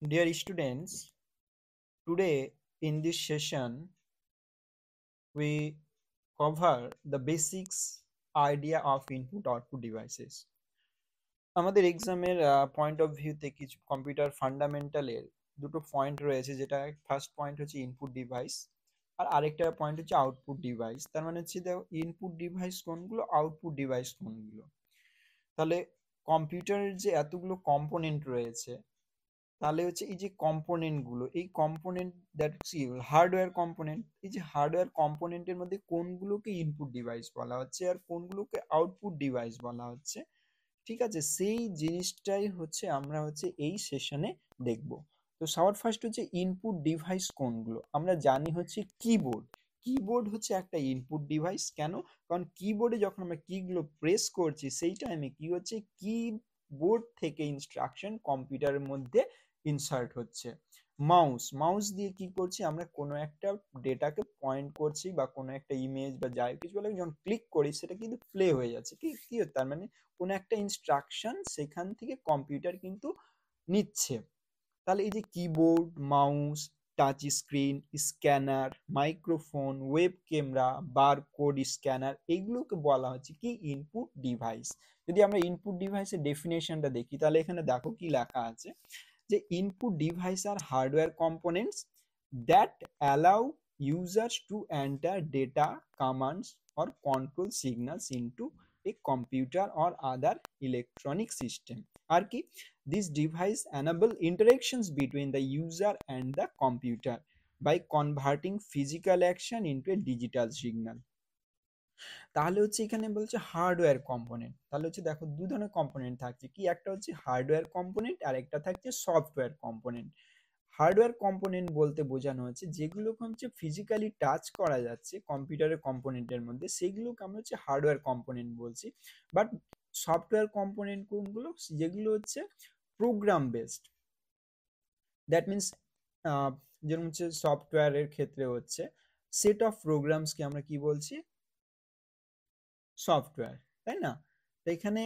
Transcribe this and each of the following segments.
Dear students, today in this session we cover the basics idea of input output devices. আমাদের এক্সামের point of ভিউতে কিছু computer ফান্ডামেন্টালের দুটো point রয়েছে, যেটা ফার্স্ট পয়েন্ট হচ্ছে ইনপুট ডিভাইস আর আরেকটা পয়েন্ট হচ্ছে আউটপুট ডিভাইস। তার মানে হচ্ছে ইনপুট ডিভাইস কোনগুলো, আউটপুট ডিভাইস কোনগুলো। তাহলে কম্পিউটারের যে এতগুলো কম্পোনেন্ট রয়েছে, তাহলে হচ্ছে এই যে কম্পোনেন্ট গুলো, এই কম্পোনেন্ট দ্যাট হার্ডওয়্যার কম্পোনেন্ট, এই যে হার্ডওয়্যার কম্পোনেন্টের মধ্যে কোনগুলোকে ইনপুট ডিভাইস বলা হচ্ছে আর কোনগুলোকে আউটপুট ডিভাইস বলা হচ্ছে, ঠিক আছে, সেই জিনিসটাই হচ্ছে আমরা হচ্ছে এই সেশনে দেখব। তো সবার ফার্স্ট হচ্ছে ইনপুট ডিভাইস কোনগুলো। আমরা জানি হচ্ছে কিবোর্ড। কিবোর্ড হচ্ছে একটা ইনপুট ডিভাইস। কেন? কারণ কিবোর্ডে যখন আমরা কিগুলো প্রেস করছি সেই টাইমে কি হচ্ছে, কিবোর্ড থেকে ইনস্ট্রাকশন কম্পিউটারের মধ্যে ইনসার্ট হচ্ছে। মাউস দিয়ে কি করছি, আমরা কোনো একটা ডেটাকে পয়েন্ট করছি বা কোনো একটা ইমেজ বা যাই কিছু বলে যখন ক্লিক করি সেটা কিন্তু প্লে হয়ে যাচ্ছে। কি তার মানে কোনো একটা ইনস্ট্রাকশন সেখান থেকে কম্পিউটার কিন্তু নিচ্ছে। তাহলে এই যে keyboard, mouse, touch screen, scanner, microphone, web camera, barcode scanner, এগুলোকে বলা হচ্ছে কি ইনপুট ডিভাইস। যদি আমরা ইনপুট ডিভাইসের ডেফিনেশনটা দেখি তাহলে এখানে দেখো কি লেখা আছে, যে input device are hardware components that allow users to enter data, commands or control signals into a computer or other electronic system আর কি, this device enable interactions between the user and the computer by converting physical action into a digital signal। তাহলে হচ্ছে এখানে বলছে hardware component. তাহলে হচ্ছে দেখো দু ধরনের কম্পোনেন্ট থাকছে, কি একটা হচ্ছে হার্ডওয়্যার কম্পোনেন্ট আর একটা থাকছে সফটওয়্যার কম্পোনেন্ট। হার্ডওয়্যার কম্পোনেন্ট বলতে বোঝানো হচ্ছে যেগুলোকে হচ্ছে ফিজিক্যালি টাচ করা যাচ্ছে কম্পিউটারের কম্পোনেন্টের মধ্যে, সেগুলোকে আমরা হচ্ছে হার্ডওয়্যার কম্পোনেন্ট বলছি। বাট সফটওয়্যার কম্পোনেন্ট কোনগুলো, যেগুলো হচ্ছে প্রোগ্রাম বেসড। দ্যাট মিনস যেরকম হচ্ছে সফটওয়্যারের ক্ষেত্রে হচ্ছে সেট অফ প্রোগ্রামসকে আমরা কি বলছি, সফটওয়্যার, তাই না? তো এখানে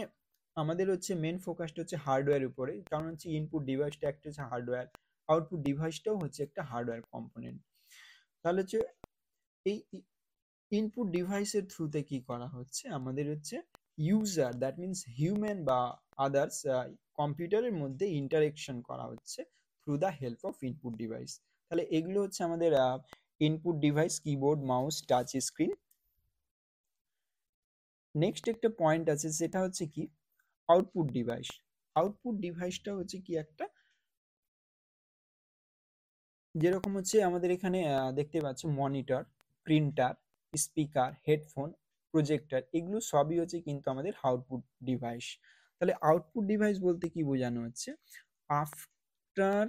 আমাদের হচ্ছে মেন ফোকাসটা হচ্ছে হার্ডওয়্যার উপরে, কারণ হচ্ছে ইনপুট ডিভাইসটা একটা হচ্ছে হার্ডওয়্যার, আউটপুট ডিভাইসটাও হচ্ছে একটা হার্ডওয়্যার কম্পোনেন্ট। তাহলে হচ্ছে এই ইনপুট ডিভাইসের থ্রুতে কি করা হচ্ছে, আমাদের হচ্ছে ইউজার, দ্যাট মিনস হিউম্যান বা আদার্স, কম্পিউটারের মধ্যে ইন্টারেকশন করা হচ্ছে through the help of input device. তাহলে এগুলো হচ্ছে আমাদের input device, keyboard, mouse, touch screen. Next একটা পয়েন্ট আছে, সেটা হচ্ছে কি আউটপুট ডিভাইস। আউটপুট ডিভাইসটা হচ্ছে কি একটা, যেরকম হচ্ছে আমাদের এখানে দেখতে পাচ্ছ monitor, printer, speaker, headphone, projector, এগুলো সবই হচ্ছে কিন্তু আমাদের আউটপুট ডিভাইস। তাহলে আউটপুট ডিভাইস বলতে কি বোঝানো হচ্ছে, after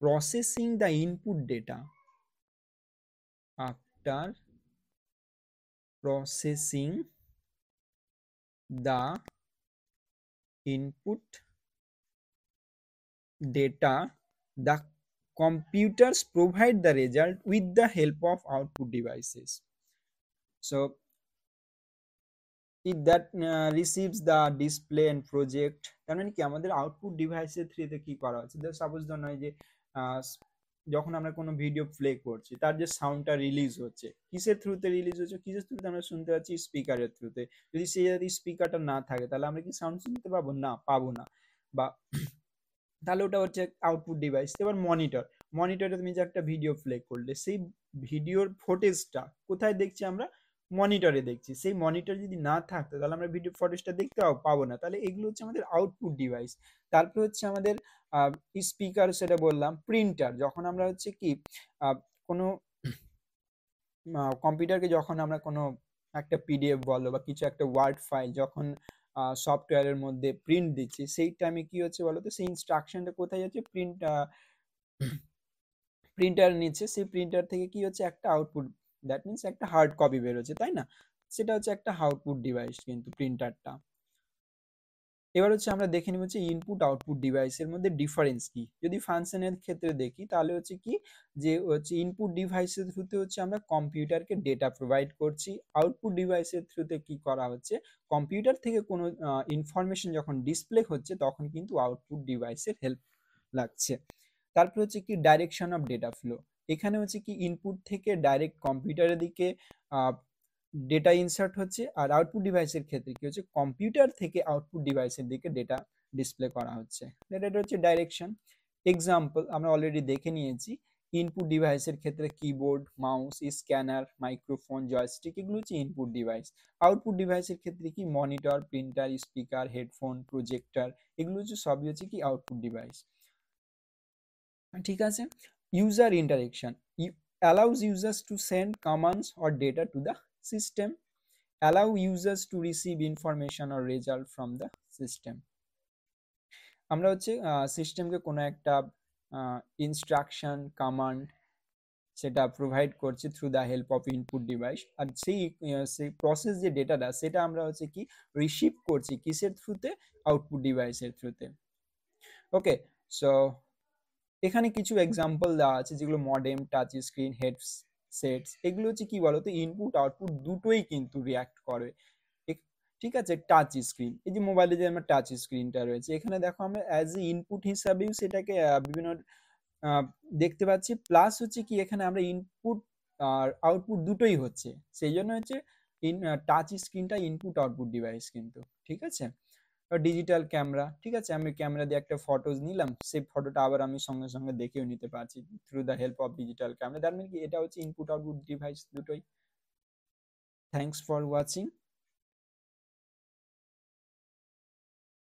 processing the input data, after processing the input data, the computers provide the result with the help of output devices. So it that receives the display and project, তার মানে কি আমাদের output ডিভাইসের থ্রুতে কি করা হচ্ছে, সাপোজ ধর নয় যে যখন আমরা কোনো ভিডিও প্লে করছি তার যে সাউন্ডটা রিলিজ হচ্ছে, কিসের থ্রুতে রিলিজ হচ্ছে, কিসের থ্রুতে আমরা শুনতে পাচ্ছি, স্পিকারের থ্রুতে। যদি সেই যদি স্পিকারটা না থাকে তাহলে আমরা কি সাউন্ড শুনতে পাবো না, পাবো না। বা তাহলে ওটা হচ্ছে আউটপুট ডিভাইস। এবার মনিটর, মনিটরে তুমি যে একটা ভিডিও প্লে করলে সেই ভিডিওর ফুটেজটা কোথায় দেখছি, আমরা মনিটরে দেখছি। সেই মনিটর যদি না থাকতো তাহলে আমরা ভিডিও ফুটেজটা দেখতে পাবো না। তাহলে এগুলো হচ্ছে আমাদের আউটপুট ডিভাইস। তারপর হচ্ছে আমাদের স্পিকার, সেটা বললাম। প্রিন্টার, যখন আমরা হচ্ছে কি কোনো কম্পিউটারকে যখন আমরা কোনো একটা পিডিএফ বলো বা কিছু একটা ওয়ার্ড ফাইল যখন সফটওয়্যারের মধ্যে প্রিন্ট দিচ্ছি, সেই টাইমে কি হচ্ছে বলো তো, সেই ইনস্ট্রাকশনটা কোথায় যাচ্ছে, প্রিন্টার নিচ্ছে। সেই প্রিন্টার থেকে কি হচ্ছে একটা আউটপুট, দ্যাট মিনস একটা হার্ড কপি বেরোচ্ছে, তাই না? সেটা হচ্ছে একটা আউটপুট ডিভাইস কিন্তু প্রিন্টারটা। এবার হচ্ছে আমরা দেখে নিব হচ্ছে ইনপুট আউটপুট ডিভাইসের মধ্যে ডিফারেন্স কি। যদি ফাংশনের ক্ষেত্রে দেখি তাহলে হচ্ছে কি যে হচ্ছে ইনপুট ডিভাইসের থ্রুতে হচ্ছে আমরা কম্পিউটারকে ডেটা প্রোভাইড করছি, আউটপুট ডিভাইসের থ্রুতে কি করা হচ্ছে কম্পিউটার থেকে কোনো ইনফরমেশন যখন ডিসপ্লে হচ্ছে তখন কিন্তু আউটপুট ডিভাইসের হেল্প লাগছে। তারপর হচ্ছে কি ডাইরেকশন অফ ডেটা ফ্লো, এখানে হচ্ছে কি ইনপুট থেকে ডাইরেক্ট কম্পিউটারের দিকে ডেটা ইনসার্ট হচ্ছে, আর আউটপুট ডিভাইসের ক্ষেত্রে কি হচ্ছে কম্পিউটার থেকে আউটপুট ডিভাইসের দিকে ডেটা ডিসপ্লে করা হচ্ছে। এটা হচ্ছে ডাইরেকশন। এক্সাম্পল আমরা অলরেডি দেখে নিয়েছি, ইনপুট ডিভাইসের ক্ষেত্রে keyboard, mouse, scanner, microphone, joystick এগুলো হচ্ছে ইনপুট ডিভাইস। আউটপুট ডিভাইসের ক্ষেত্রে কি monitor, printer, speaker, headphone, projector এগুলো হচ্ছে সবই হচ্ছে কি আউটপুট ডিভাইস। ঠিক আছে। User interaction allows users to send commands or data to the system, allow users to receive information or result from the system। আমরা হচ্ছে সিস্টেমকে কোনো একটা ইনস্ট্রাকশন, কমান্ড সেটা প্রোভাইড করছি through the help of input device, আর সেই process যে ডেটাটা সেটা আমরা হচ্ছে কি রিসিভ করছি কিসের থ্রুতে, আউটপুট ডিভাইসের থ্রুতে। ওকে, সো এখানে কিছু এক্সাম্পল দেওয়া আছে যেগুলো মডেম, টাচ স্ক্রিন, হেডসেটস এগুলো হচ্ছে কি বলতো ইনপুট আউটপুট দুটোই কিন্তু রিয়াক্ট করে। ঠিক আছে, টাচ স্ক্রিন, এই যে মোবাইলে যে আমার টাচ স্ক্রিনটা রয়েছে এখানে দেখো আমরা অ্যাজ এ ইনপুট হিসাবেও সেটাকে বিভিন্ন দেখতে পাচ্ছি, প্লাস হচ্ছে কি এখানে আমরা ইনপুট আর আউটপুট দুটোই হচ্ছে, সেই জন্য হচ্ছে টাচ স্ক্রিনটা ইনপুট আউটপুট ডিভাইস কিন্তু। ঠিক আছে, ডিজিটাল ক্যামেরা, ঠিক আছে আমি ক্যামেরা দিয়ে একটা ফটোজ নিলাম, সেই ফটোটা আবার আমি সঙ্গে সঙ্গে দেখেও নিতে পারছি through the help of digital camera, তার মানে কি এটা হচ্ছে ইনপুট আউটপুট ডিভাইস দুটোই। Thanks for watching.